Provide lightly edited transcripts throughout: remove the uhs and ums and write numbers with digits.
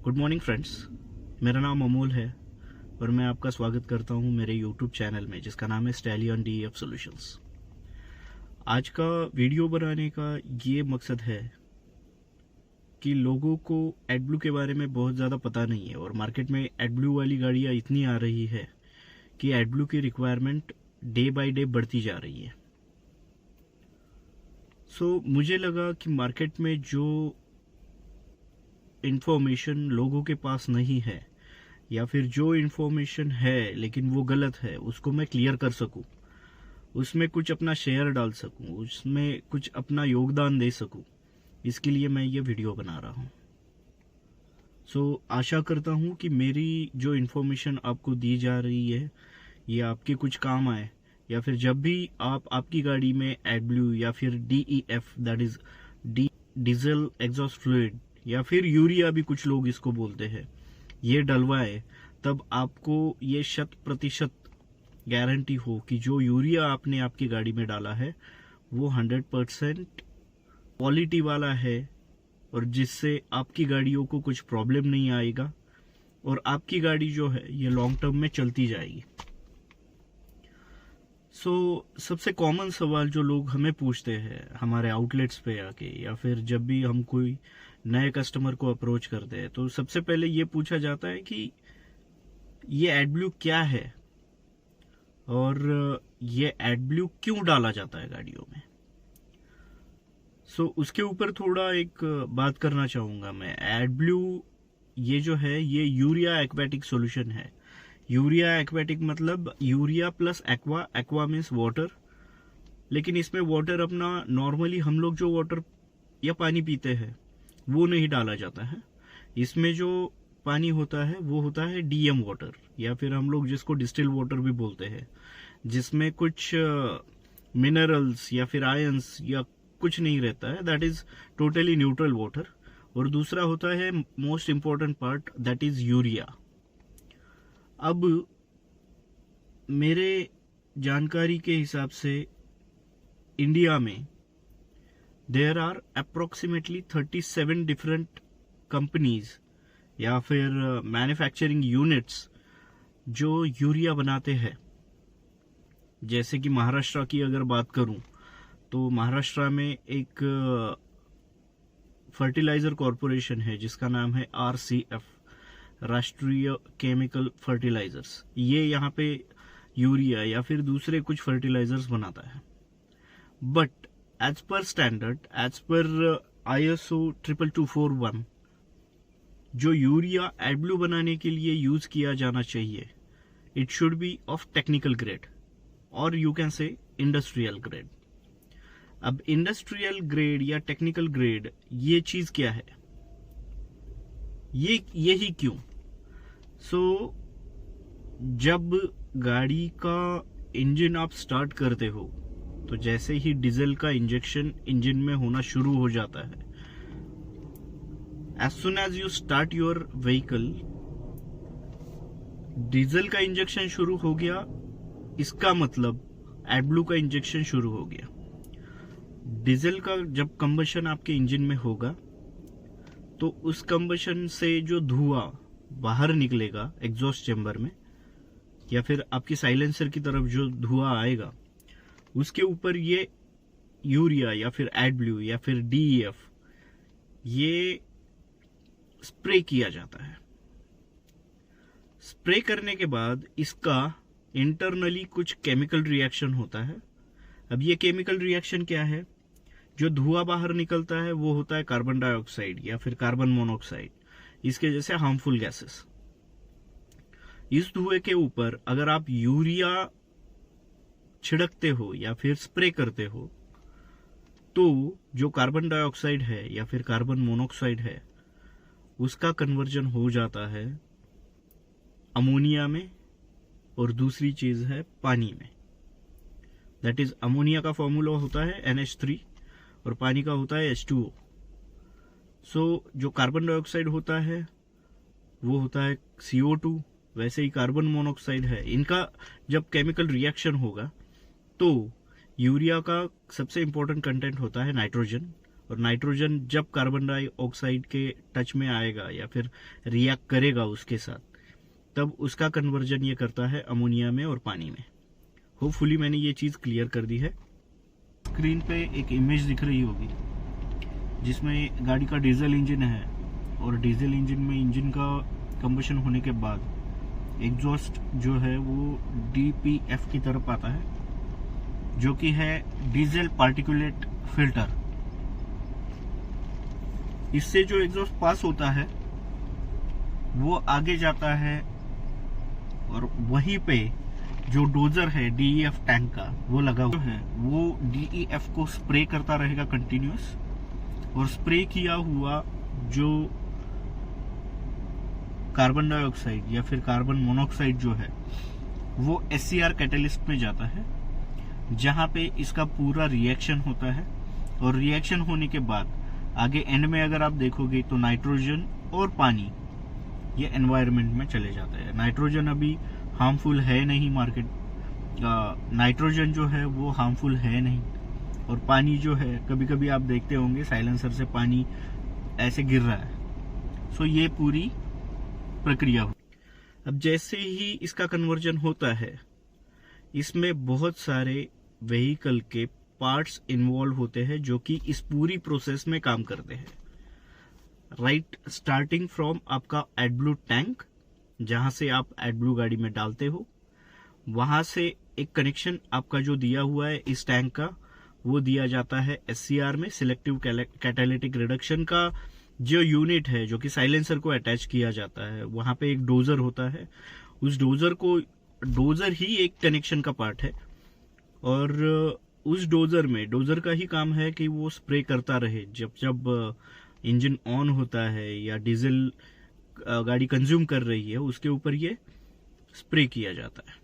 Good morning friends. मेरा नाम अमोल है और मैं आपका स्वागत करता हूं मेरे यूट्यूब चैनल में जिसका नाम है स्टैलियन डीएफ सॉल्यूशंस। आज का वीडियो बनाने का ये मकसद है कि लोगों को एडब्लू के बारे में बहुत ज़्यादा पता नहीं है और मार्केट में एडब्लू वाली गाड़ियाँ इतनी आ रही है कि एडब्लू की रिक्वायरमेंट डे बाय डे बढ़ती जा रही है। मुझे लगा कि मार्केट में जो इन्फॉर्मेशन लोगों के पास नहीं है या फिर जो इन्फॉर्मेशन है लेकिन वो गलत है उसको मैं क्लियर कर सकूं, उसमें कुछ अपना शेयर डाल सकूं, उसमें कुछ अपना योगदान दे सकूं, इसके लिए मैं ये वीडियो बना रहा हूं। आशा करता हूं कि मेरी जो इन्फॉर्मेशन आपको दी जा रही है ये आपके कुछ काम आए, या फिर जब भी आप आपकी गाड़ी में एडब्लू या फिर DEF that is diesel exhaust fluid या फिर यूरिया भी कुछ लोग इसको बोलते हैं, ये डलवाए तब आपको ये 100% गारंटी हो कि जो यूरिया आपने आपकी गाड़ी में डाला है वो 100% क्वालिटी वाला है और जिससे आपकी गाड़ियों को कुछ प्रॉब्लम नहीं आएगा और आपकी गाड़ी जो है ये लॉन्ग टर्म में चलती जाएगी। सबसे कॉमन सवाल जो लोग हमें पूछते हैं हमारे आउटलेट्स पे आके या फिर जब भी हम कोई नए कस्टमर को अप्रोच करते हैं तो सबसे पहले ये पूछा जाता है कि ये एडब्लू क्या है और ये एडब्लू क्यों डाला जाता है गाड़ियों में। उसके ऊपर थोड़ा एक बात करना चाहूंगा मैं। एडब्लू ये जो है ये यूरिया एक्वेटिक सॉल्यूशन है। यूरिया एक्वेटिक मतलब urea plus aqua, aqua means water, लेकिन इसमें वाटर अपना नॉर्मली हम लोग जो वाटर या पानी पीते हैं वो नहीं डाला जाता है। इसमें जो पानी होता है वो होता है DM वाटर या फिर हम लोग जिसको डिस्टिल वाटर भी बोलते हैं, जिसमें कुछ मिनरल्स या फिर आयंस या कुछ नहीं रहता है, that is totally neutral water. और दूसरा होता है most important part, that is urea. अब मेरे जानकारी के हिसाब से इंडिया में there are approximately 37 different companies या फिर मैन्युफैक्चरिंग यूनिट्स जो यूरिया बनाते हैं। जैसे कि महाराष्ट्र की अगर बात करूं तो महाराष्ट्र में एक फर्टिलाइजर कॉरपोरेशन है जिसका नाम है RCF, राष्ट्रीय केमिकल फर्टिलाइजर्स। ये यहाँ पे यूरिया या फिर दूसरे कुछ फर्टिलाइजर्स बनाता है। But as per standard, as per ISO 22241 जो यूरिया एडब्लू बनाने के लिए यूज किया जाना चाहिए, it should be of technical grade और you can say industrial grade. अब इंडस्ट्रियल ग्रेड या टेक्निकल ग्रेड ये चीज क्या है, यही क्यों? जब गाड़ी का इंजन आप स्टार्ट करते हो तो जैसे ही डीजल का इंजेक्शन इंजन में होना शुरू हो जाता है, as soon as you start your vehicle, diesel का इंजेक्शन शुरू हो गया, इसका मतलब एडब्लू का इंजेक्शन शुरू हो गया। डीजल का जब कंबशन आपके इंजन में होगा तो उस कंबशन से जो धुआं बाहर निकलेगा एग्जॉस्ट चैम्बर में या फिर आपकी साइलेंसर की तरफ जो धुआं आएगा उसके ऊपर ये यूरिया या फिर एडब्लू या फिर DEF ये स्प्रे किया जाता है। स्प्रे करने के बाद इसका इंटरनली कुछ केमिकल रिएक्शन होता है। अब ये केमिकल रिएक्शन क्या है? जो धुआं बाहर निकलता है वो होता है कार्बन डाइऑक्साइड या फिर कार्बन मोनोऑक्साइड, इसके जैसे हार्मफुल गैसेस। इस धुएं के ऊपर अगर आप यूरिया छिड़कते हो या फिर स्प्रे करते हो तो जो कार्बन डाइऑक्साइड है या फिर कार्बन मोनोऑक्साइड है उसका कन्वर्जन हो जाता है अमोनिया में और दूसरी चीज है पानी में। दैट इज अमोनिया का फॉर्मूला होता है NH3 और पानी का होता है H2O। जो कार्बन डाइऑक्साइड होता है वो होता है CO2, वैसे ही कार्बन मोनोऑक्साइड है। इनका जब केमिकल रिएक्शन होगा तो यूरिया का सबसे इंपॉर्टेंट कंटेंट होता है नाइट्रोजन और नाइट्रोजन जब कार्बन डाइऑक्साइड के टच में आएगा या फिर रिएक्ट करेगा उसके साथ, तब उसका कन्वर्जन ये करता है अमोनिया में और पानी में। होपफुली मैंने ये चीज़ क्लियर कर दी है। स्क्रीन पे एक इमेज दिख रही होगी जिसमें गाड़ी का डीजल इंजन है, और डीजल इंजन में इंजन का कंबशन होने के बाद एग्जॉस्ट जो है वो DPF की तरफ आता है, जो कि है डीजल पार्टिकुलेट फिल्टर। इससे जो एग्जॉस्ट पास होता है वो आगे जाता है, और वहीं पे जो डोजर है DEF टैंक का वो लगा हुआ है, वो DEF को स्प्रे करता रहेगा कंटिन्यूस, और स्प्रे किया हुआ जो कार्बन डाइऑक्साइड या फिर कार्बन मोनोऑक्साइड जो है वो SCR कैटलिस्ट में जाता है, जहां पे इसका पूरा रिएक्शन होता है। और रिएक्शन होने के बाद आगे एंड में अगर आप देखोगे तो नाइट्रोजन और पानी ये एनवायरनमेंट में चले जाते हैं। नाइट्रोजन अभी हार्मफुल है नहीं, नाइट्रोजन जो है वो हार्मफुल है नहीं, और पानी जो है कभी कभी आप देखते होंगे साइलेंसर से पानी ऐसे गिर रहा है। सो ये पूरी प्रक्रिया हो। अब जैसे ही इसका कन्वर्जन होता है, इसमें बहुत सारे व्हीकल के पार्ट्स इन्वॉल्व होते हैं जो कि इस पूरी प्रोसेस में काम करते हैं। राइट, स्टार्टिंग फ्रॉम आपका एडब्लू टैंक, जहां से आप एडब्लू गाड़ी में डालते हो, वहां से एक कनेक्शन आपका जो दिया हुआ है इस टैंक का, वो दिया जाता है SCR में, सिलेक्टिव कैटालिटिक रिडक्शन का जो यूनिट है, जो कि साइलेंसर को अटैच किया जाता है। वहां पे एक डोजर होता है, उस डोजर ही एक कनेक्शन का पार्ट है, और उस डोजर का ही काम है कि वो स्प्रे करता रहे। जब इंजन ऑन होता है या डीजल गाड़ी कंज्यूम कर रही है, उसके ऊपर ये स्प्रे किया जाता है।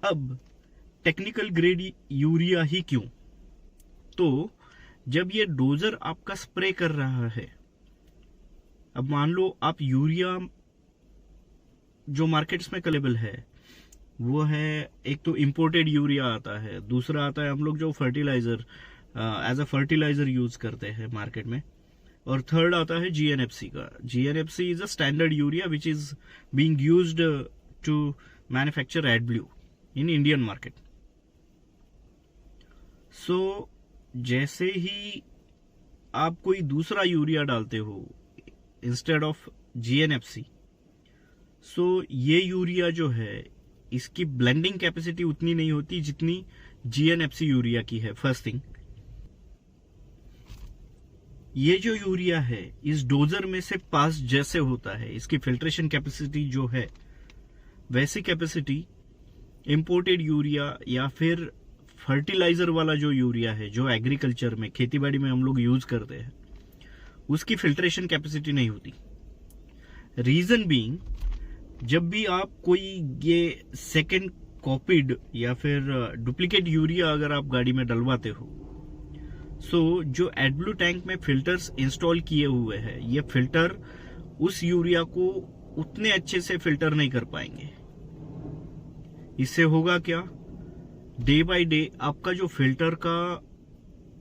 अब टेक्निकल ग्रेड यूरिया ही क्यों? तो जब ये डोजर आपका स्प्रे कर रहा है, अब मान लो आप यूरिया जो मार्केट्स में अवेलेबल है वो है, एक तो इंपोर्टेड यूरिया आता है, दूसरा आता है हम लोग जो fertiliser as a fertiliser use करते हैं मार्केट में, और थर्ड आता है GNFC का। GNFC is a standard urea which is being used to manufacture AdBlue in Indian market. So जैसे ही आप कोई दूसरा यूरिया डालते हो इंस्टेड ऑफ GNFC, सो ये यूरिया जो है इसकी ब्लेंडिंग कैपेसिटी उतनी नहीं होती जितनी GNFC यूरिया की है। फर्स्ट थिंग, ये जो यूरिया है इस डोजर में से पास जैसे होता है, इसकी फिल्ट्रेशन कैपेसिटी जो है, वैसी कैपेसिटी इंपोर्टेड यूरिया या फिर फर्टिलाइजर वाला जो यूरिया है, जो एग्रीकल्चर में, खेतीबाड़ी में हम लोग यूज करते हैं, उसकी फिल्ट्रेशन कैपेसिटी नहीं होती। रीजन बीइंग, जब भी आप कोई ये सेकेंड कॉपीड या फिर डुप्लीकेट यूरिया अगर आप गाड़ी में डलवाते हो, सो जो AdBlue टैंक में फिल्टर्स इंस्टॉल किए हुए हैं, ये फिल्टर उस यूरिया को उतने अच्छे से फिल्टर नहीं कर पाएंगे। इससे होगा क्या, डे बाय डे आपका जो फिल्टर का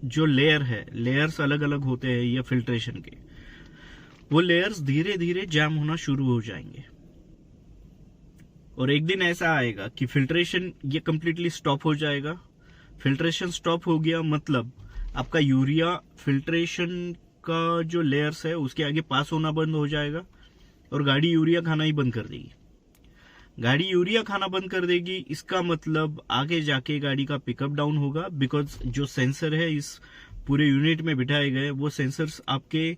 जो लेयर है, लेयर्स अलग अलग होते हैं ये फिल्ट्रेशन के, वो लेयर्स धीरे धीरे जैम होना शुरू हो जाएंगे, और एक दिन ऐसा आएगा कि फिल्ट्रेशन ये कंप्लीटली स्टॉप हो जाएगा। फिल्ट्रेशन स्टॉप हो गया मतलब आपका यूरिया फिल्ट्रेशन का जो लेयर्स है उसके आगे पास होना बंद हो जाएगा, और गाड़ी यूरिया खाना ही बंद कर देगी। गाड़ी यूरिया खाना बंद कर देगी, इसका मतलब आगे जाके गाड़ी का पिकअप डाउन होगा, बिकॉज जो सेंसर है इस पूरे यूनिट में बिठाए गए, वो सेंसर्स आपके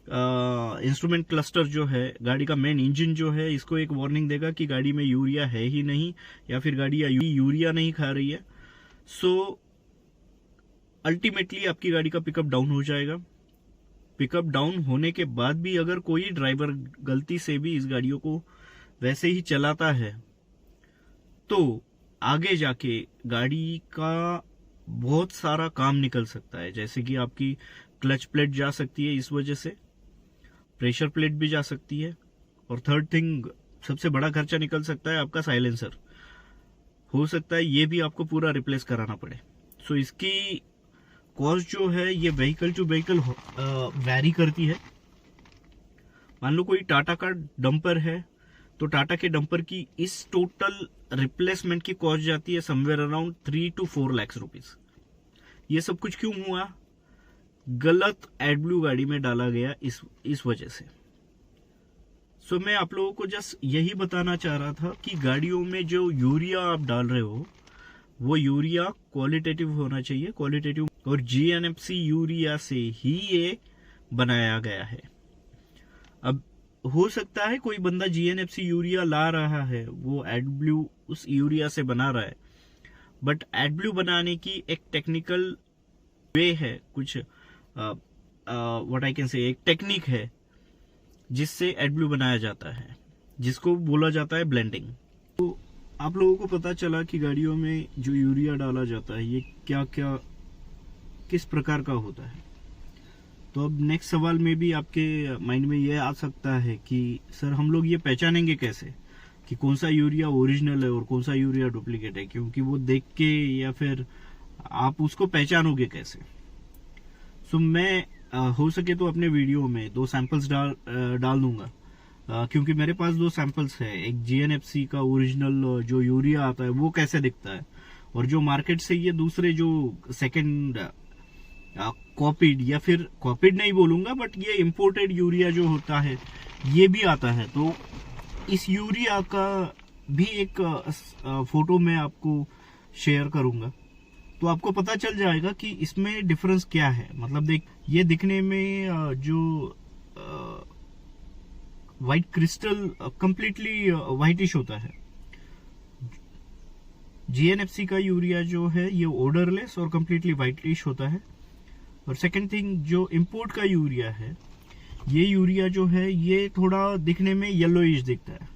इंस्ट्रूमेंट क्लस्टर जो है, गाड़ी का मेन इंजन जो है, इसको एक वार्निंग देगा कि गाड़ी में यूरिया है ही नहीं, या फिर गाड़ी यूरिया नहीं खा रही है। सो अल्टीमेटली आपकी गाड़ी का पिकअप डाउन हो जाएगा। पिकअप डाउन होने के बाद भी अगर कोई ड्राइवर गलती से भी इस गाड़ियों को वैसे ही चलाता है, तो आगे जाके गाड़ी का बहुत सारा काम निकल सकता है। जैसे कि आपकी क्लच प्लेट जा सकती है, इस वजह से प्रेशर प्लेट भी जा सकती है, और थर्ड थिंग सबसे बड़ा खर्चा निकल सकता है आपका साइलेंसर। हो सकता है ये भी आपको पूरा रिप्लेस कराना पड़े। सो इसकी कॉस्ट जो है ये व्हीकल टू व्हीकल वैरी करती है। मान लो कोई टाटा का डंपर है, तो टाटा के डंपर की इस टोटल रिप्लेसमेंट की कॉस्ट जाती है somewhere around 3 to 4 lakh rupees. ये सब कुछ क्यों हुआ? गलत एडब्ल्यू गाड़ी में डाला गया इस वजह से। सो मैं आप लोगों को जस्ट यही बताना चाह रहा था कि गाड़ियों में जो यूरिया आप डाल रहे हो वो यूरिया क्वालिटेटिव होना चाहिए, क्वालिटेटिव, और जीएनएफसी यूरिया से ही ये बनाया गया है। अब हो सकता है कोई बंदा जीएनएफसी यूरिया ला रहा है, वो एडब्ल्यू उस यूरिया से बना रहा है, बट एडब्ल्यू बनाने की एक टेक्निकल वे है, कुछ व्हाट आई कैन से, एक टेक्निक है जिससे एडब्ल्यू बनाया जाता है, जिसको बोला जाता है ब्लेंडिंग। तो आप लोगों को पता चला कि गाड़ियों में जो यूरिया डाला जाता है ये क्या क्या किस प्रकार का होता है। तो अब नेक्स्ट सवाल में भी आपके माइंड में ये आ सकता है कि सर हम लोग ये पहचानेंगे कैसे कि कौन सा यूरिया ओरिजिनल है और कौन सा यूरिया डुप्लीकेट है, क्योंकि वो देख के या फिर आप उसको पहचानोगे कैसे। सो मैं हो सके तो अपने वीडियो में 2 सैंपल्स डाल दूंगा, क्योंकि मेरे पास 2 सैंपल्स है। एक जीएनएफसी का ओरिजिनल जो यूरिया आता है वो कैसे दिखता है, और जो मार्केट से ये दूसरे जो सेकंड कॉपीड, या फिर कॉपीड नहीं बोलूंगा बट ये इंपोर्टेड यूरिया जो होता है ये भी आता है। तो इस यूरिया का भी एक फोटो मैं आपको शेयर करूंगा, तो आपको पता चल जाएगा कि इसमें डिफरेंस क्या है। मतलब देख, ये दिखने में जो व्हाइट क्रिस्टल कंप्लीटली व्हाइटिश होता है। जीएनएफसी का यूरिया जो है ये ओडरलेस और कंप्लीटली व्हाइटिश होता है। और सेकंड थिंग, जो इंपोर्ट का यूरिया है, ये यूरिया जो है ये थोड़ा दिखने में येलोइश दिखता है।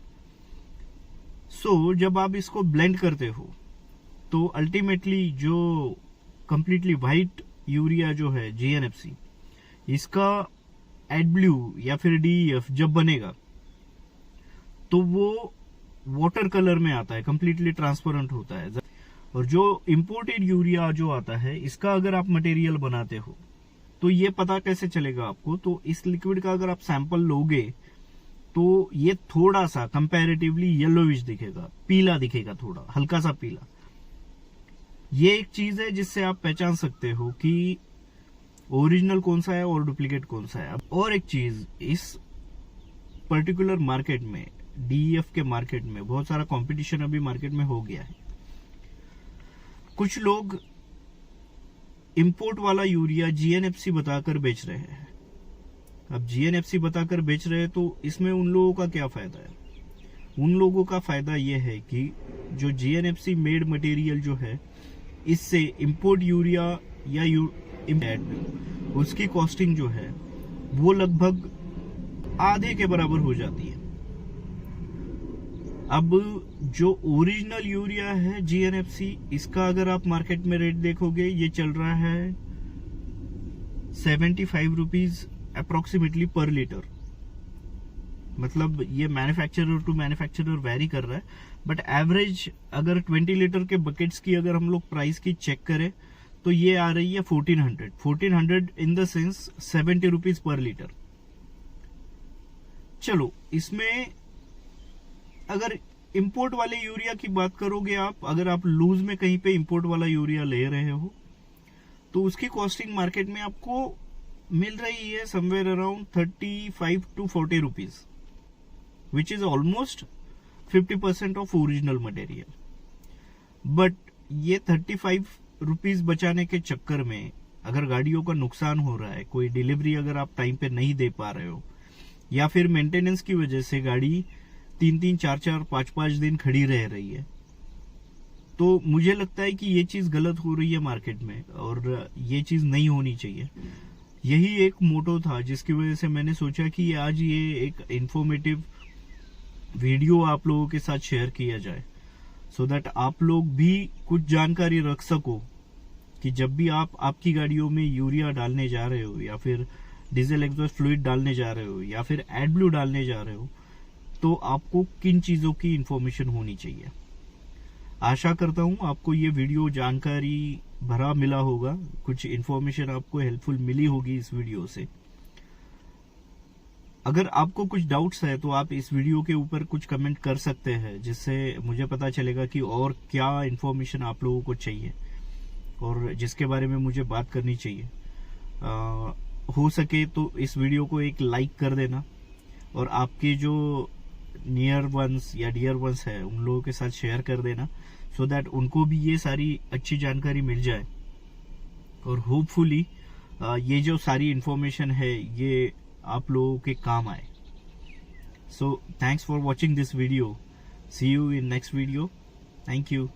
सो जब आप इसको ब्लेंड करते हो तो अल्टीमेटली जो कंप्लीटली व्हाइट यूरिया जो है जीएनएफसी, इसका एडब्ल्यू या फिर डीईएफ जब बनेगा तो वो वाटर कलर में आता है, कंप्लीटली ट्रांसपेरेंट होता है। और जो इंपोर्टेड यूरिया जो आता है, इसका अगर आप मटेरियल बनाते हो तो ये पता कैसे चलेगा आपको? तो इस लिक्विड का अगर आप सैंपल लोगे तो ये थोड़ा सा कंपैरेटिवली येलोइश दिखेगा, पीला दिखेगा, थोड़ा हल्का सा पीला। ये एक चीज है जिससे आप पहचान सकते हो कि ओरिजिनल कौन सा है और डुप्लीकेट कौन सा है। और एक चीज, इस पर्टिकुलर मार्केट में, डीईएफ के मार्केट में बहुत सारा कंपटीशन अभी मार्केट में हो गया है। कुछ लोग इंपोर्ट वाला यूरिया जीएनएफसी बताकर बेच रहे हैं। अब जीएनएफसी बताकर बेच रहे हैं तो इसमें उन लोगों का क्या फायदा है? उन लोगों का फायदा यह है कि जो जीएनएफसी मेड मटेरियल जो है, इससे इंपोर्ट यूरिया या उसकी कॉस्टिंग जो है वो लगभग आधे के बराबर हो जाती है। अब जो ओरिजिनल यूरिया है जीएनएफसी, इसका अगर आप मार्केट में रेट देखोगे, ये चल रहा है 75 रुपीज अप्रोक्सीमेटली पर लीटर। मतलब ये मैन्युफैक्चरर टू मैन्युफैक्चरर वेरी कर रहा है, बट एवरेज अगर 20 लीटर के बकेट्स की अगर हम लोग प्राइस की चेक करें तो ये आ रही है 1400 in the sense 70 rupees per litre. चलो, इसमें अगर इंपोर्ट वाले यूरिया की बात करोगे आप, अगर आप लूज में कहीं पे इंपोर्ट वाला यूरिया ले रहे हो तो उसकी कॉस्टिंग मार्केट में आपको मिल रही है somewhere around 35 to 40 rupees, which is almost 50% of original material. But ये 35 रुपीज बचाने के चक्कर में अगर गाड़ियों का नुकसान हो रहा है, कोई डिलीवरी अगर आप टाइम पे नहीं दे पा रहे हो, या फिर मेंटेनेंस की वजह से गाड़ी 3-3, 4-4, 5-5 दिन खड़ी रह रही है, तो मुझे लगता है कि ये चीज गलत हो रही है मार्केट में, और ये चीज नहीं होनी चाहिए। यही एक मोटो था जिसकी वजह से मैंने सोचा कि आज ये एक इंफॉर्मेटिव वीडियो आप लोगों के साथ शेयर किया जाए, सो दैट आप लोग भी कुछ जानकारी रख सको कि जब भी आप आपकी गाड़ियों में यूरिया डालने जा रहे हो, या फिर डीजल एग्जॉस्ट फ्लूइड डालने जा रहे हो, या फिर एडब्ल्यू डालने जा रहे हो, तो आपको किन चीजों की इंफॉर्मेशन होनी चाहिए। आशा करता हूं आपको ये वीडियो जानकारी भरा मिला होगा, कुछ इन्फॉर्मेशन आपको हेल्पफुल मिली होगी इस वीडियो से। अगर आपको कुछ डाउट्स है तो आप इस वीडियो के ऊपर कुछ कमेंट कर सकते हैं, जिससे मुझे पता चलेगा कि और क्या इन्फॉर्मेशन आप लोगों को चाहिए और जिसके बारे में मुझे बात करनी चाहिए। हो सके तो इस वीडियो को एक लाइक कर देना और आपके जो नियर वंस या डियर वंस है उन लोगों के साथ शेयर कर देना, सो दैट उनको भी ये सारी अच्छी जानकारी मिल जाए और होपफुली ये जो सारी इंफॉर्मेशन है ये आप लोगों के काम आए। So thanks for watching this video, see you in next video, thank you.